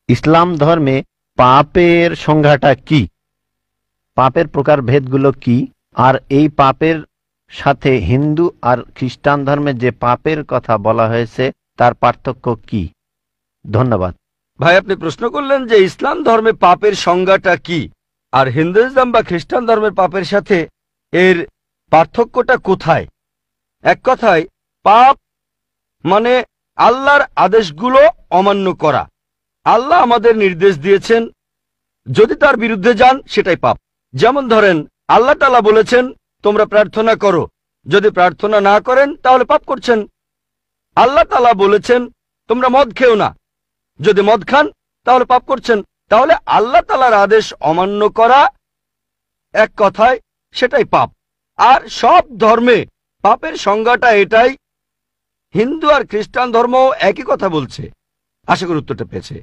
ইসলাম ধর্মে পাপের সংজ্ঞাটা কি, পাপের প্রকারভেদগুলো কি, আর এই পাপের সাথে হিন্দু আর খ্রিস্টান ধর্মে যে পাপের কথা বলা হয়েছে তার পার্থক্য কি? ধন্যবাদ। ভাই, আপনি প্রশ্ন করলেন যে ইসলাম ধর্মে পাপের সংজ্ঞাটা কি, আর হিন্দুইজম বা খ্রিস্টান ধর্মের পাপের সাথে এর পার্থক্যটা কোথায়। এক কথায়, পাপ মানে আল্লাহর আদেশগুলো অমান্য করা। আল্লাহ আমাদের নির্দেশ দিয়েছেন, যদি তার বিরুদ্ধে যান সেটাই পাপ। যেমন ধরেন, আল্লাহ তাআলা বলেছেন তোমরা প্রার্থনা করো, যদি প্রার্থনা না করেন তাহলে পাপ করছেন। আল্লাহ তাআলা বলেছেন তোমরা মদ খেও না, যদি মদ খান তাহলে পাপ করছেন। তাহলে আল্লাহ তাআলার আদেশ অমান্য করা, এক কথায় সেটাই পাপ। আর সব ধর্মে পাপের সংজ্ঞাটা এটাই। হিন্দু আর খ্রিস্টান ধর্ম একই কথা বলছে। আশা করি উত্তরটা পেয়েছে।